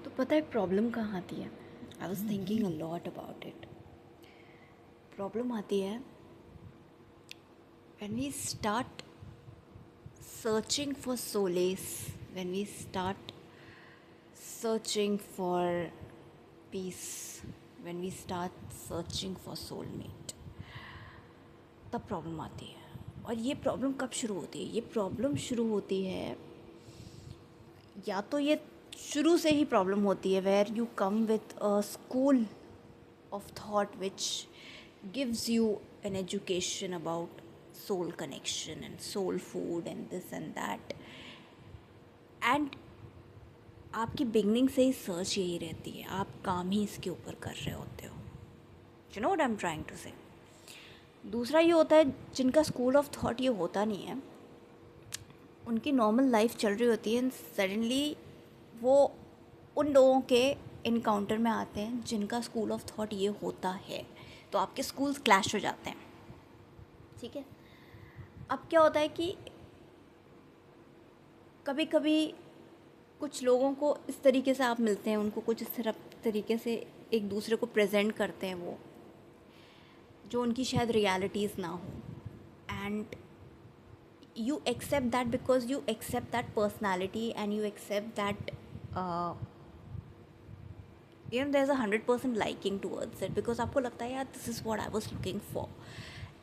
तो पता है प्रॉब्लम कहाँ आती है? I was thinking a lot about it. Problem आती है when we start searching for solace, when we start searching for peace, when we start searching for soulmate, तब प्रॉब्लम आती है. और ये प्रॉब्लम कब शुरू होती है? ये प्रॉब्लम शुरू होती है, या तो ये शुरू से ही प्रॉब्लम होती है where you come with a school of thought which gives you an education about soul connection and soul food and this and that, and आपकी बिगनिंग से ही सर्च यही रहती है, आप काम ही इसके ऊपर कर रहे होते हो. You know what I am trying to say. दूसरा ये होता है जिनका स्कूल ऑफ थॉट ये होता नहीं है, उनकी नॉर्मल लाइफ चल रही होती है एंड सडनली वो उन लोगों के इनकाउंटर में आते हैं जिनका स्कूल ऑफ थॉट ये होता है. तो आपके स्कूल्स क्लैश हो जाते हैं. ठीक है. अब क्या होता है कि कभी कभी कुछ लोगों को इस तरीके से आप मिलते हैं, उनको कुछ इस तरीके से एक दूसरे को प्रेजेंट करते हैं वो, जो उनकी शायद रियलिटीज़ ना हो, and you accept that because you accept that personality and you accept that there's 100% liking towards it because आपको लगता है यार this is what I was looking for,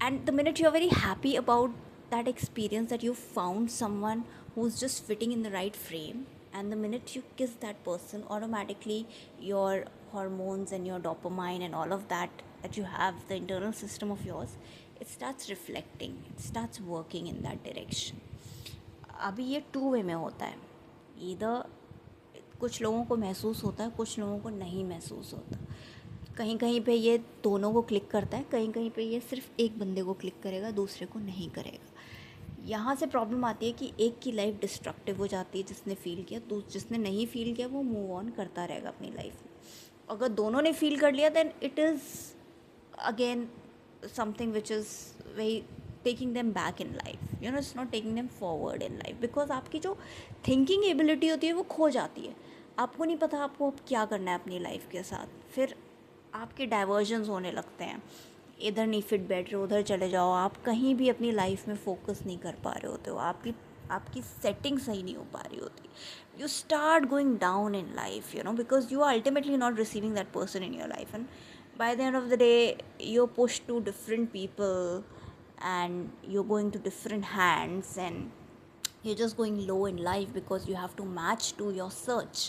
and the minute you're very happy about that experience that you found someone who's just fitting in the right frame, and the minute you kiss that person, automatically your hormones and your dopamine and all of that you have, the internal system of yours, it starts reflecting, it starts working in that direction. अभी ये two way में होता है. इधर कुछ लोगों को महसूस होता है, कुछ लोगों को नहीं महसूस होता. कहीं कहीं पे ये दोनों को क्लिक करता है, कहीं कहीं पे ये सिर्फ एक बंदे को क्लिक करेगा, दूसरे को नहीं करेगा. यहाँ से प्रॉब्लम आती है कि एक की लाइफ डिस्ट्रक्टिव हो जाती है जिसने फ़ील किया, जिसने नहीं फ़ील किया वो मूव ऑन करता रहेगा अपनी लाइफ में. अगर दोनों ने फ़ील कर लिया then it is again something which is very taking them back in life, it's not taking them forward in life, because आपकी जो थिंकिंग एबिलिटी होती है वो खो जाती है. आपको नहीं पता आपको अब क्या करना है अपनी लाइफ के साथ. फिर आपके डाइवर्जन्स होने लगते हैं, इधर नहीं फिट बैठ रहे उधर चले जाओ, आप कहीं भी अपनी लाइफ में फोकस नहीं कर पा रहे होते हो, आपकी सेटिंग सही नहीं हो पा रही होती. You start going down in life, because you are ultimately not receiving that person in your life, and by the end of the day you are pushed to different people and you're going to different hands and you're just going low in life because you have to match to your search,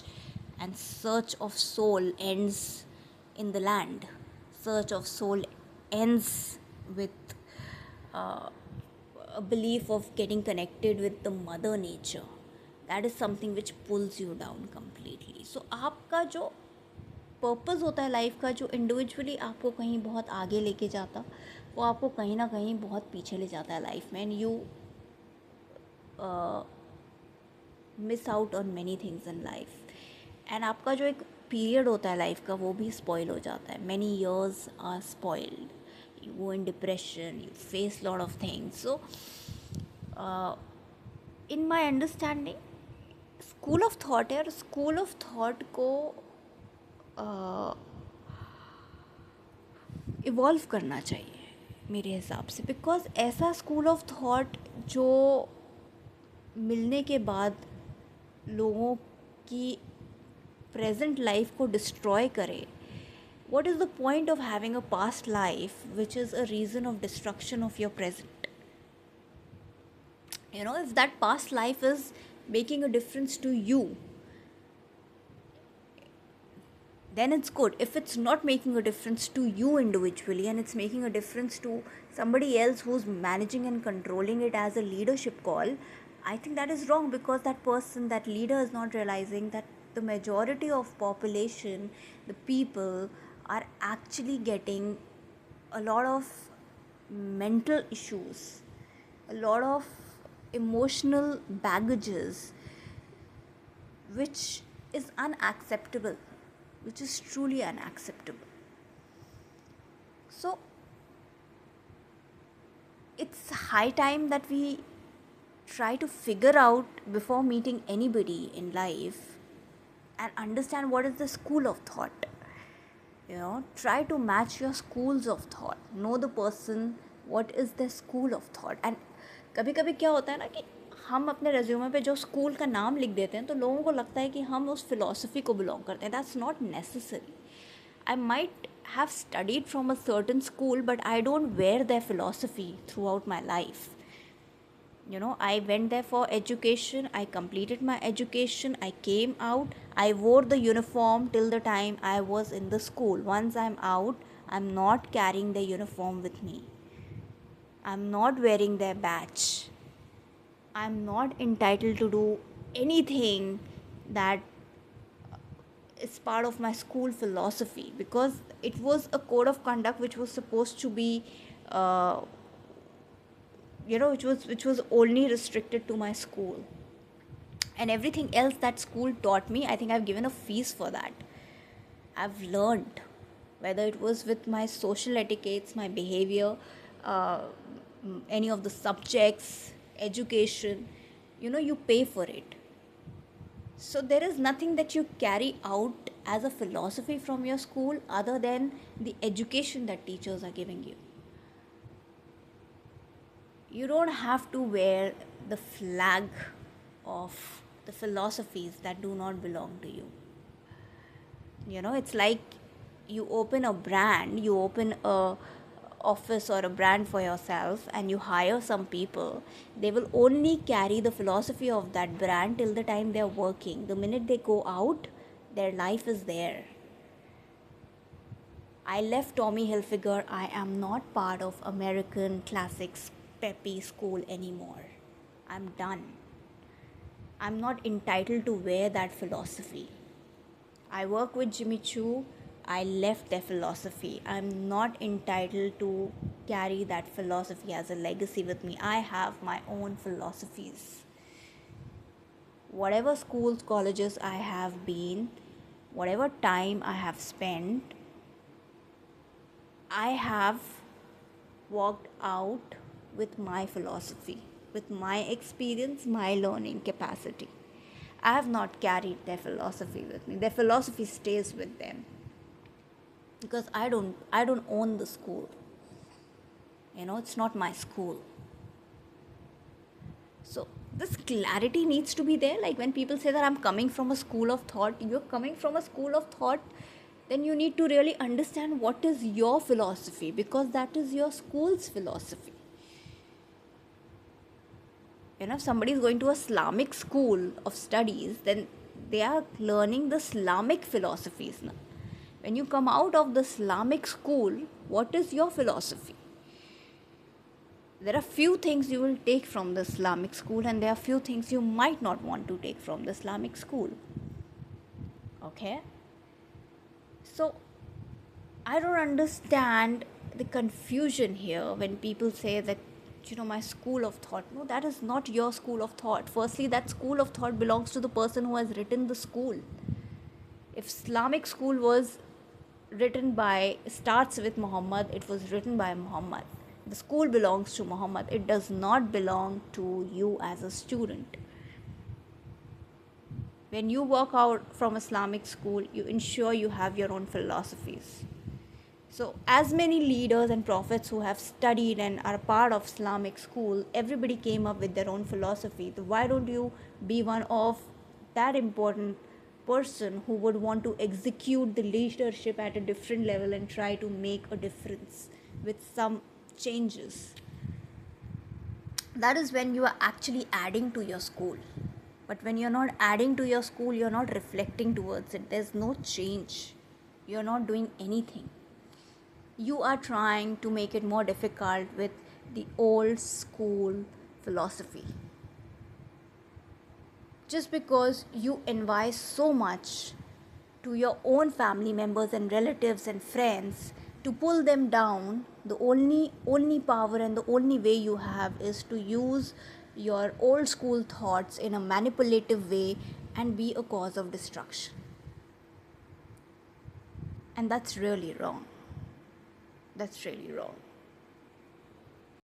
and search of soul ends in the land. Search of soul ends with a belief of getting connected with the mother nature. That is something which pulls you down completely. So आपका जो purpose होता है life का, जो individually आपको कहीं बहुत आगे लेके जाता, वो आपको कहीं ना कहीं बहुत पीछे ले जाता है लाइफ में, and you miss out on many things in life. And आपका जो एक पीरियड होता है लाइफ का वो भी स्पॉइल हो जाता है. Many years are spoiled, you go in depression, you face lot of things. So in my understanding school of thought है, और स्कूल ऑफ थॉट को इवॉल्व करना चाहिए मेरे हिसाब से, बिकॉज ऐसा स्कूल ऑफ थॉट जो मिलने के बाद लोगों की प्रेजेंट लाइफ को डिस्ट्रॉय करे. what is the point of having a past life which is a reason of destruction of your present? If that past life is making a difference to you, then it's good. If it's not making a difference to you individually and it's making a difference to somebody else who's managing and controlling it as a leadership call, I think that is wrong, because that person, that leader, is not realizing that the majority of population, the people, are actually getting a lot of mental issues, a lot of emotional baggages, which is unacceptable, which is truly unacceptable. So it's high time that we try to figure out, before meeting anybody in life, and understand what is the school of thought. Try to match your schools of thought. Know the person, what is their school of thought. And कभी कभी क्या होता है ना कि हम अपने resume पे जो स्कूल का नाम लिख देते हैं तो लोगों को लगता है कि हम उस फिलॉसफी को बिलोंग करते हैं. That's not necessary. I might have studied from a certain school, but I don't wear their philosophy throughout my life. I went there for education, I completed my education, I came out, I wore the uniform till the time I was in the school. Once I'm out, I'm not carrying the uniform with me. I'm not wearing their badge. I'm not entitled to do anything that is part of my school philosophy, because it was a code of conduct which was supposed to be which was only restricted to my school. And everything else that school taught me, I think I've given a fees for that. I've learned, whether it was with my social etiquettes, my behavior, uh, any of the subjects, education, you pay for it. So there is nothing that you carry out as a philosophy from your school other than the education that teachers are giving you. You don't have to wear the flag of the philosophies that do not belong to you. It's like you open a brand, you open a office or a brand for yourself, and you hire some people. They will only carry the philosophy of that brand till the time they're working. The minute they go out, their life is there. I left Tommy Hilfiger. I am not part of American classics peppy school anymore. I'm done. I'm not entitled to wear that philosophy. I work with Jimmy Choo. I left their philosophy. I'm not entitled to carry that philosophy as a legacy with me. I have my own philosophies. Whatever schools, colleges I have been, whatever time I have spent, I have walked out with my philosophy, with my experience, my learning capacity. I have not carried their philosophy with me. Their philosophy stays with them, because I don't own the school. It's not my school. So this clarity needs to be there. Like when people say that I'm coming from a school of thought, you're coming from a school of thought, then you need to really understand what is your philosophy, because that is your school's philosophy. If somebody is going to a Islamic school of studies, then they are learning the Islamic philosophies now. When you come out of the Islamic school, what is your philosophy? There are few things you will take from the Islamic school, and there are few things you might not want to take from the Islamic school. Okay? So, I don't understand the confusion here when people say that, my school of thought. No, that is not your school of thought. Firstly, that school of thought belongs to the person who has written the school. If Islamic school starts with Muhammad, it was written by Muhammad. The school belongs to Muhammad. It does not belong to you as a student. When you walk out from Islamic school, you ensure you have your own philosophies. So, as many leaders and prophets who have studied and are part of Islamic school, everybody came up with their own philosophy. So why don't you be one of that important person who would want to execute the leadership at a different level and try to make a difference with some changes? That is when you are actually adding to your school. But when you're not adding to your school, you're not reflecting towards it. There's no change. You're not doing anything. You are trying to make it more difficult with the old school philosophy. Just because you invite so much to your own family members and relatives and friends to pull them down, the only power and the only way you have is to use your old school thoughts in a manipulative way and be a cause of destruction. And that's really wrong. That's really wrong.